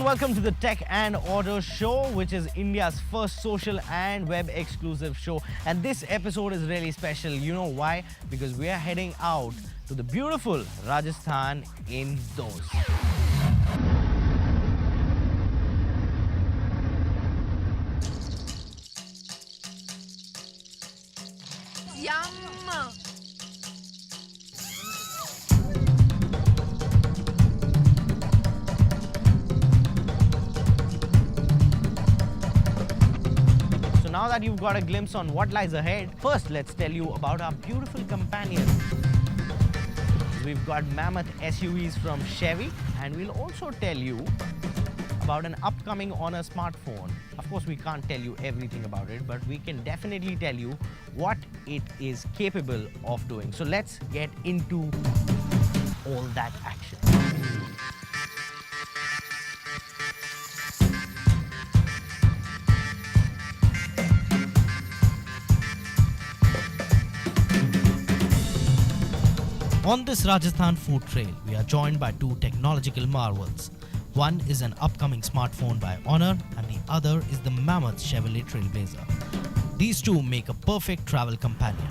welcome to the Tech and Auto Show, which is India's first social and web exclusive show. And this episode is really special. You know why? Because we are heading out to the beautiful Rajasthan indoors. Yum! So now that you've got a glimpse on what lies ahead, first let's tell you about our beautiful companion. We've got mammoth SUVs from Chevy, and we'll also tell you about an upcoming Honor smartphone. Of course, we can't tell you everything about it, but we can definitely tell you what it is capable of doing. So let's get into all that action. On this Rajasthan food trail, we are joined by two technological marvels. One is an upcoming smartphone by Honor, and the other is the mammoth Chevrolet Trailblazer. These two make a perfect travel companion,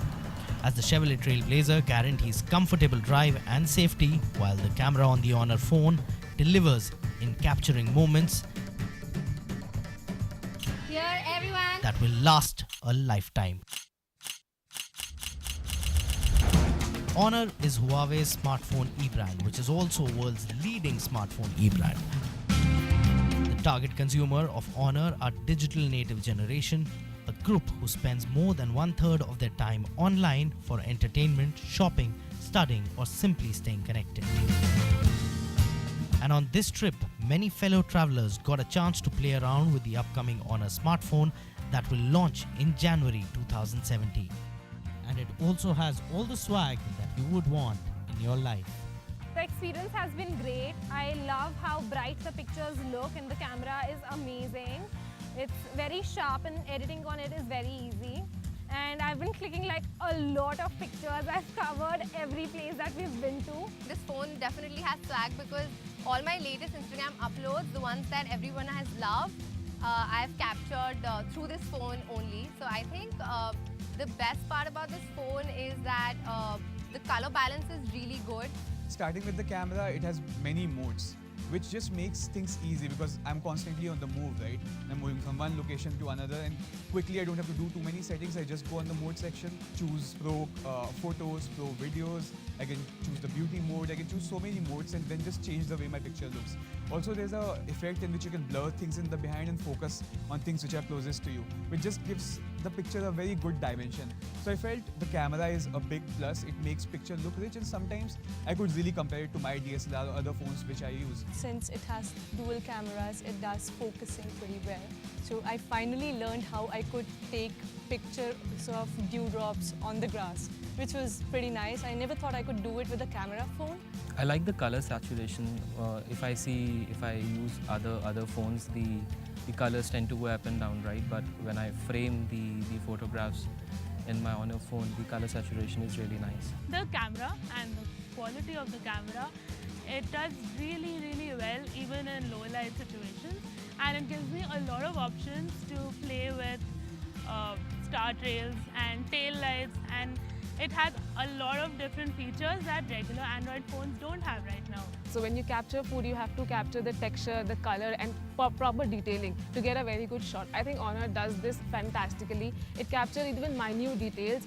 as the Chevrolet Trailblazer guarantees comfortable drive and safety, while the camera on the Honor phone delivers in capturing moments Here, everyone! that will last a lifetime. Honor is Huawei's smartphone e-brand, which is also world's leading smartphone e-brand. The target consumer of Honor are digital native generation, a group who spends more than 1/3 of their time online for entertainment, shopping, studying, or simply staying connected. And on this trip, many fellow travelers got a chance to play around with the upcoming Honor smartphone that will launch in January 2017. And it also has all the swag that you would want in your life. The experience has been great. I love how bright the pictures look and the camera is amazing. It's very sharp and editing on it is very easy. And I've been clicking like a lot of pictures. I've covered every place that we've been to. This phone definitely has swag because all my latest Instagram uploads, the ones that everyone has loved, I've captured through this phone only. So I think the best part about this phone is that the color balance is really good. Starting with the camera, it has many modes, which just makes things easy because I'm constantly on the move, right? I'm moving from one location to another, and quickly I don't have to do too many settings. I just go on the mode section, choose Pro Photos, Pro Videos. I can choose the beauty mode. I can choose so many modes and then just change the way my picture looks. Also, there's a effect in which you can blur things in the behind and focus on things which are closest to you, which just gives the picture a very good dimension. So I felt the camera is a big plus. It makes picture look rich, and sometimes I could really compare it to my DSLR or other phones which I use. Since it has dual cameras, it does focusing pretty well. So I finally learned how I could take pictures of dewdrops on the grass, which was pretty nice. I never thought I could do it with a camera phone. I like the color saturation. If I use other phones, the colors tend to go up and down, right? But when I frame the photographs in my Honor phone, the color saturation is really nice. The camera and the quality of the camera, it does really, really well even in low light situations, and it gives me a lot of options to play with star trails and tail lights, and it has a lot of different features that regular Android phones don't have right now. So when you capture food, you have to capture the texture, the color, and proper detailing to get a very good shot. I think Honor does this fantastically. It captures even minute details,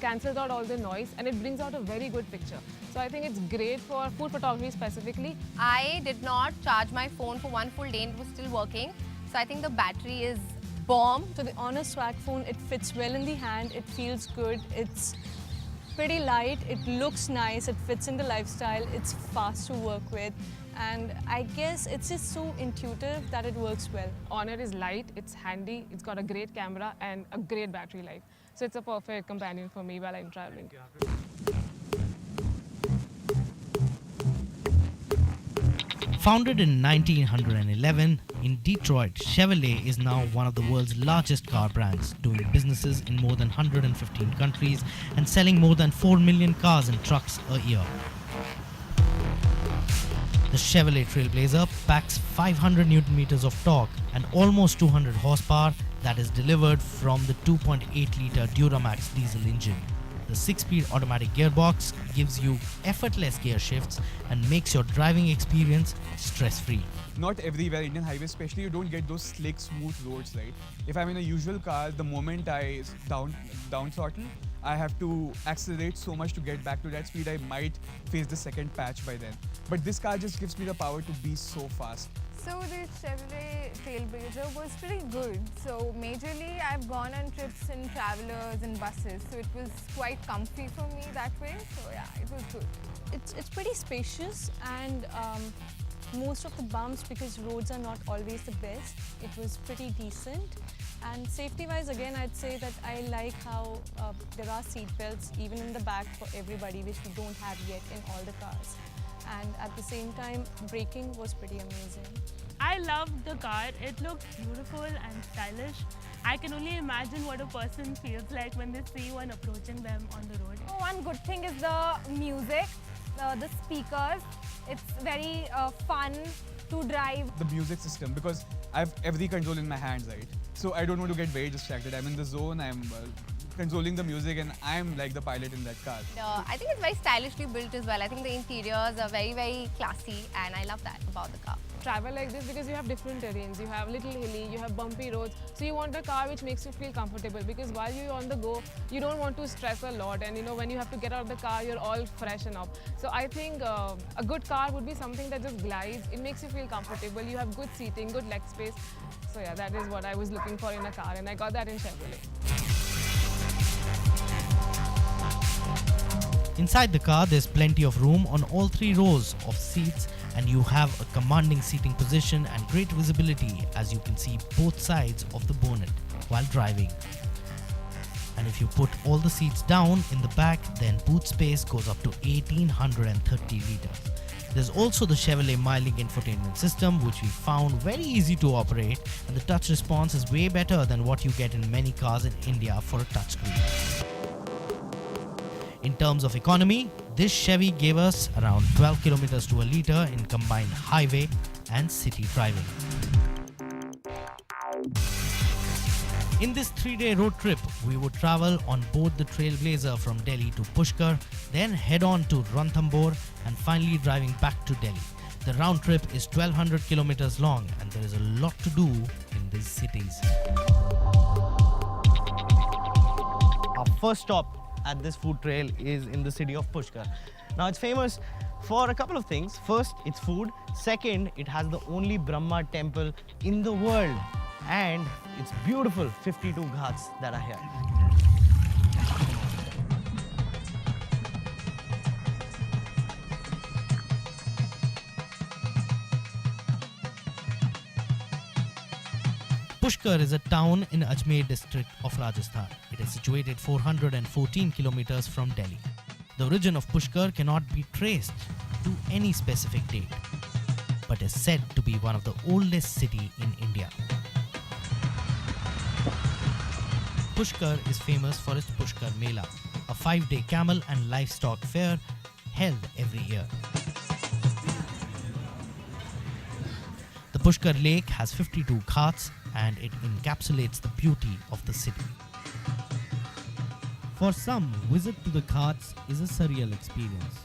cancels out all the noise, and it brings out a very good picture. So I think it's great for food photography specifically. I did not charge my phone for one full day and it was still working. So I think the battery is bomb. So the Honor Swag phone, it fits well in the hand, it feels good, it's pretty light, it looks nice, it fits in the lifestyle, it's fast to work with, and I guess it's just so intuitive that it works well. Honor is light, it's handy, it's got a great camera and a great battery life. So it's a perfect companion for me while I'm traveling. Founded in 1911 in Detroit, Chevrolet is now one of the world's largest car brands, doing businesses in more than 115 countries and selling more than 4 million cars and trucks a year. The The Chevrolet Trailblazer packs 500 Newton meters of torque and almost 200 horsepower that is delivered from the 2.8-litre Duramax diesel engine. The 6-speed automatic gearbox gives you effortless gear shifts and makes your driving experience stress-free. Not everywhere, Indian highways especially, you don't get those slick, smooth roads, right? If I'm in a usual car, the moment I down throttle, I have to accelerate so much to get back to that speed. I might face the second patch by then. But this car just gives me the power to be so fast. So the Chevrolet Trailblazer was pretty good. So majorly I've gone on trips in travelers and buses. So it was quite comfy for me that way. So yeah, it was good. It's pretty spacious, and most of the bumps, because roads are not always the best, it was pretty decent. And safety-wise, again, I'd say that I like how there are seat belts even in the back for everybody, which we don't have yet in all the cars. And at the same time, braking was pretty amazing. I loved the car. It looked beautiful and stylish. I can only imagine what a person feels like when they see one approaching them on the road. One good thing is the music, the speakers. It's very fun to drive. The music system, because I have every control in my hands, right? So I don't want to get very distracted. I'm in the zone, I'm controlling the music, and I'm like the pilot in that car. I think it's very stylishly built as well. I think the interiors are very, very classy, and I love that about the car. Travel like this because you have different terrains. You have little hilly, you have bumpy roads. So you want a car which makes you feel comfortable, because while you're on the go, you don't want to stress a lot. And you know, when you have to get out of the car, you're all fresh and up. So I think a good car would be something that just glides. It makes you feel comfortable. You have good seating, good leg space. So yeah, that is what I was looking for in a car, and I got that in Chevrolet. Inside the car, there's plenty of room on all 3 rows of seats, and you have a commanding seating position and great visibility as you can see both sides of the bonnet while driving. And if you put all the seats down in the back, then boot space goes up to 1830 liters. There's also the Chevrolet MyLink Infotainment system, which we found very easy to operate, and the touch response is way better than what you get in many cars in India for a touchscreen. In terms of economy, this Chevy gave us around 12 kilometers to a liter in combined highway and city driving. In this 3-day road trip, we would travel on board the Trailblazer from Delhi to Pushkar, then head on to Ranthambore, and finally driving back to Delhi. The round trip is 1200 kilometers long, and there is a lot to do in these cities. Our first stop at this food trail is in the city of Pushkar. Now it's famous for a couple of things. First, it's food. Second, it has the only Brahma temple in the world. And it's beautiful 52 ghats that are here. Pushkar is a town in Ajmer district of Rajasthan. It is situated 414 kilometers from Delhi. The origin of Pushkar cannot be traced to any specific date, but is said to be one of the oldest city in India. Pushkar is famous for its Pushkar Mela, a 5-day camel and livestock fair held every year. The Pushkar lake has 52 ghats, and it encapsulates the beauty of the city. For some, visit to the ghats is a surreal experience.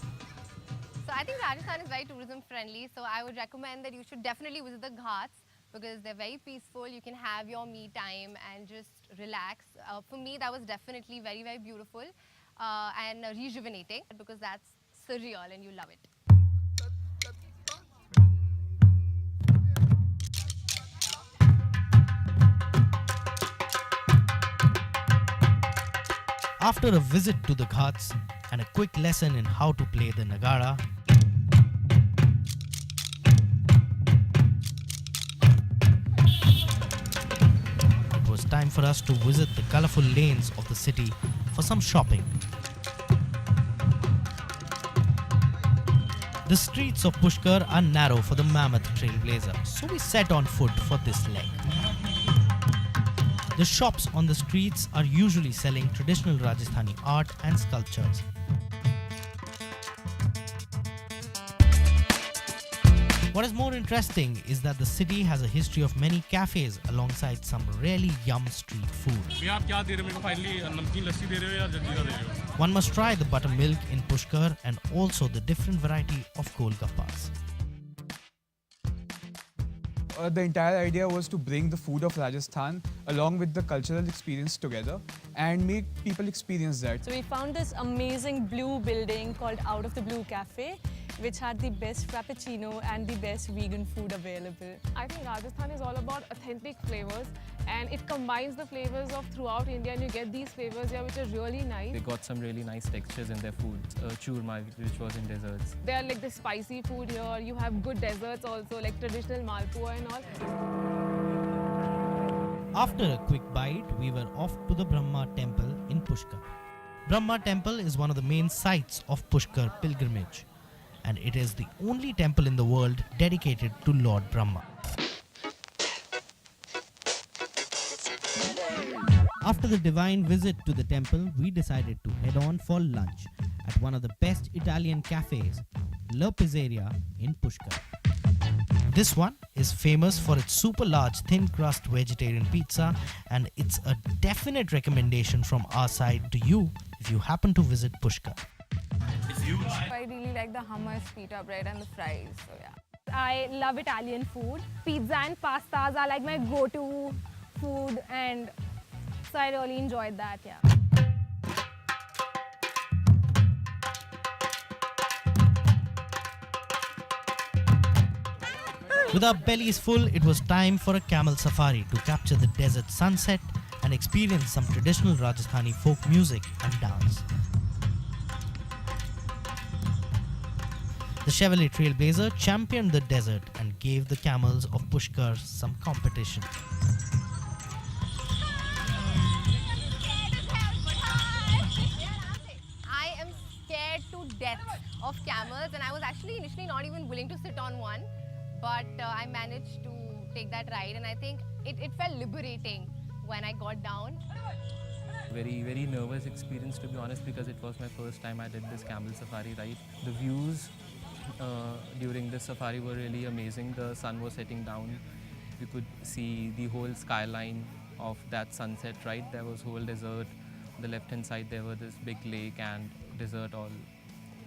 So I think Rajasthan is very tourism friendly, so I would recommend that you should definitely visit the ghats because they're very peaceful. You can have your me time and just relax. For me, that was definitely very, very beautiful and rejuvenating because that's surreal and you love it. After a visit to the ghats and a quick lesson in how to play the nagara, it was time for us to visit the colorful lanes of the city for some shopping. The streets of Pushkar are narrow for the mammoth Trailblazer, so we set on foot for this leg. The shops on the streets are usually selling traditional Rajasthani art and sculptures. What is more interesting is that the city has a history of many cafes alongside some really yum street food. One must try the buttermilk in Pushkar and also the different variety of golgappas. The entire idea was to bring the food of Rajasthan along with the cultural experience together and make people experience that. So we found this amazing blue building called Out of the Blue Cafe, which had the best frappuccino and the best vegan food available. I think Rajasthan is all about authentic flavors, and it combines the flavors of throughout India, and you get these flavors here which are really nice. They got some really nice textures in their food. Churma, which was in desserts. They are like the spicy food here. You have good desserts also, like traditional malpua and all. After a quick bite, we were off to the Brahma temple in Pushkar. Brahma temple is one of the main sites of Pushkar pilgrimage, and it is the only temple in the world dedicated to Lord Brahma. After the divine visit to the temple, we decided to head on for lunch at one of the best Italian cafes, La Pizzeria in Pushkar. This one is famous for its super large thin crust vegetarian pizza, and it's a definite recommendation from our side to you if you happen to visit Pushkar. I really like the hummus, pita bread and the fries, so yeah. I love Italian food. Pizza and pastas are like my go-to food, and so I really enjoyed that, yeah. With our bellies full, it was time for a camel safari to capture the desert sunset and experience some traditional Rajasthani folk music and dance. The Chevrolet Trailblazer championed the desert and gave the camels of Pushkar some competition. I am scared to death of camels, and I was actually initially not even willing to sit on one, but I managed to take that ride, and I think it felt liberating when I got down. Very, very nervous experience, to be honest, because it was my first time I did this camel safari ride. The views during this safari were really amazing. The sun was setting down. You could see the whole skyline of that sunset, right? There was whole desert. On the left-hand side, there was this big lake and desert all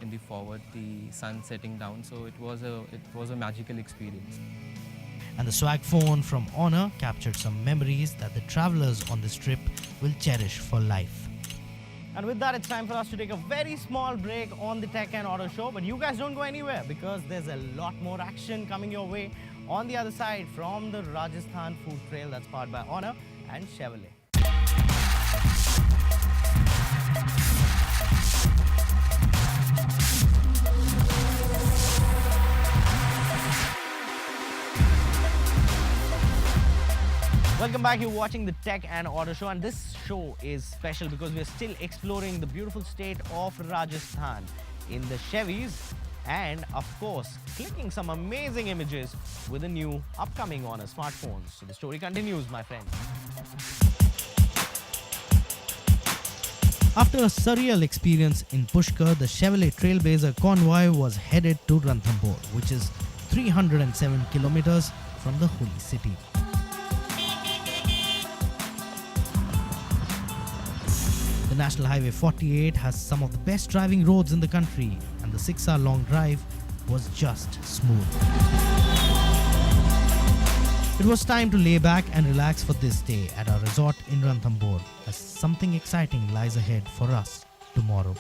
in the forward, the sun setting down. So it was a magical experience. And the swag phone from Honor captured some memories that the travelers on this trip will cherish for life. And with that, it's time for us to take a very small break on the Tech and Auto Show. But you guys don't go anywhere because there's a lot more action coming your way on the other side from the Rajasthan food trail that's powered by Honor and Chevrolet. Welcome back, you're watching the Tech and Auto Show, and this show is special because we're still exploring the beautiful state of Rajasthan in the Chevys and, of course, clicking some amazing images with the new upcoming Honor smartphones. So the story continues, my friend. After a surreal experience in Pushkar, the Chevrolet Trailblazer convoy was headed to Ranthambore, which is 307 kilometers from the holy city. The National Highway 48 has some of the best driving roads in the country, and the 6-hour-long drive was just smooth. It was time to lay back and relax for this day at our resort in Ranthambore, as something exciting lies ahead for us tomorrow.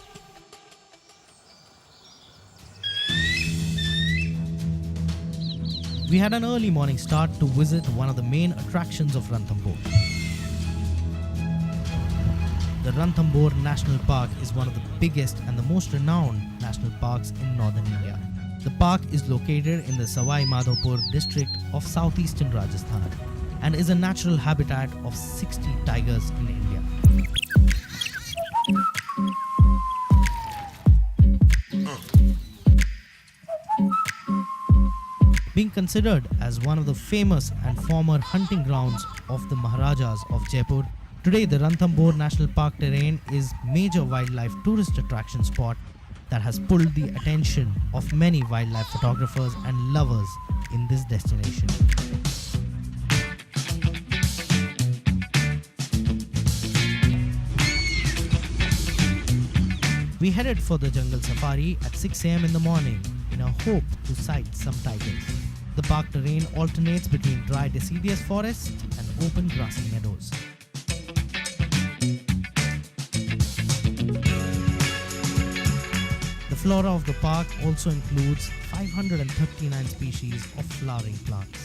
We had an early morning start to visit one of the main attractions of Ranthambore. The Ranthambore National Park is one of the biggest and the most renowned national parks in northern India. The park is located in the Savai Madhopur district of southeastern Rajasthan and is a natural habitat of 60 tigers in India. Being considered as one of the famous and former hunting grounds of the Maharajas of Jaipur, today the Ranthambore National Park terrain is major wildlife tourist attraction spot that has pulled the attention of many wildlife photographers and lovers in this destination. We headed for the jungle safari at 6 a.m. in the morning in a hope to sight some tigers. The park terrain alternates between dry deciduous forest and open grassy meadows. The flora of the park also includes 539 species of flowering plants.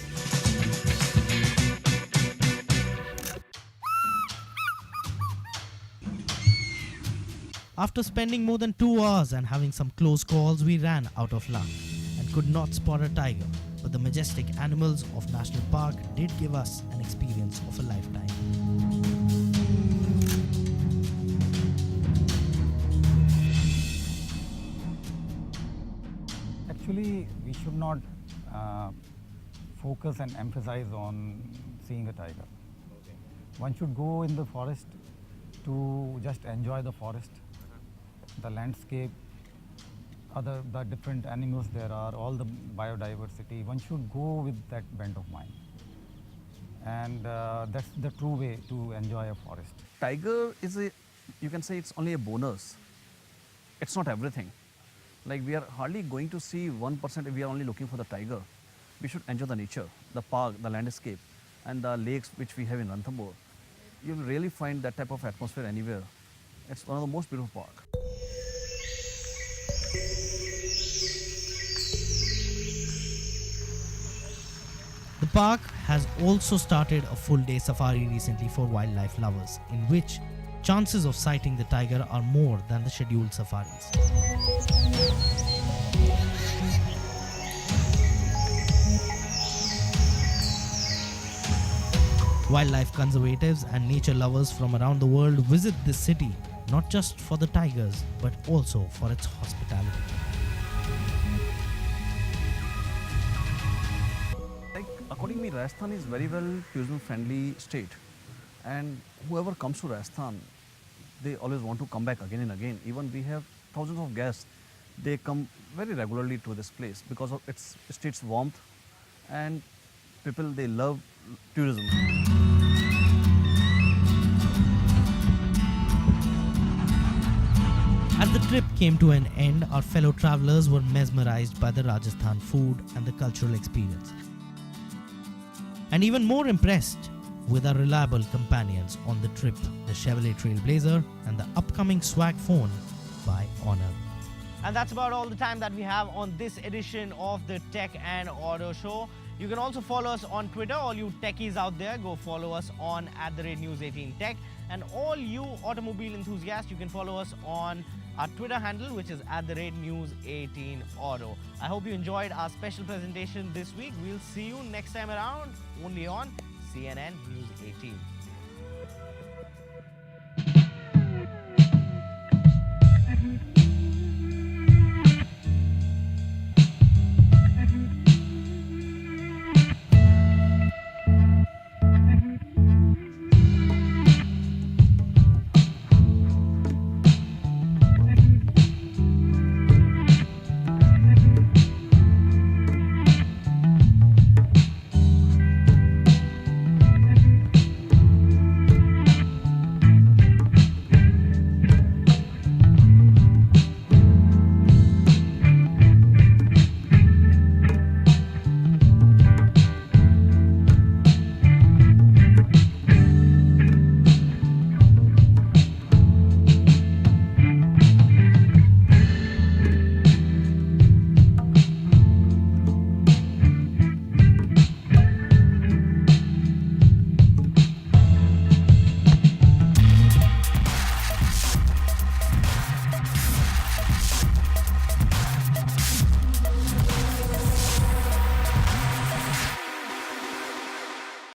After spending more than 2 hours and having some close calls, we ran out of luck and could not spot a tiger. But the majestic animals of National Park did give us an experience of a lifetime. Actually, we should not focus and emphasize on seeing a tiger. One should go in the forest to just enjoy the forest, the landscape, the different animals there are, all the biodiversity. One should go with that bent of mind. And that's the true way to enjoy a forest. Tiger is you can say it's only a bonus. It's not everything. Like we are hardly going to see 1% if we are only looking for the tiger. We should enjoy the nature, the park, the landscape, and the lakes which we have in Ranthambore. You'll really find that type of atmosphere anywhere. It's one of the most beautiful parks. The park has also started a full-day safari recently for wildlife lovers, in which chances of sighting the tiger are more than the scheduled safaris. Wildlife conservatives and nature lovers from around the world visit this city not just for the tigers but also for its hospitality. According to me, Rajasthan is very well tourism-friendly state, and whoever comes to Rajasthan, they always want to come back again and again. Even we have thousands of guests. They come very regularly to this place because of its state's warmth, and people, they love tourism. As the trip came to an end, our fellow travelers were mesmerized by the Rajasthan food and the cultural experience, and even more impressed with our reliable companions on the trip, the Chevrolet Trailblazer and the upcoming swag phone by Honor. And that's about all the time that we have on this edition of the Tech and Auto Show. You can also follow us on Twitter. All you techies out there, go follow us on @News18Tech. And all you automobile enthusiasts, you can follow us on our Twitter handle, which is @News18Auto. I hope you enjoyed our special presentation this week. We'll see you next time around, only on CNN News 18.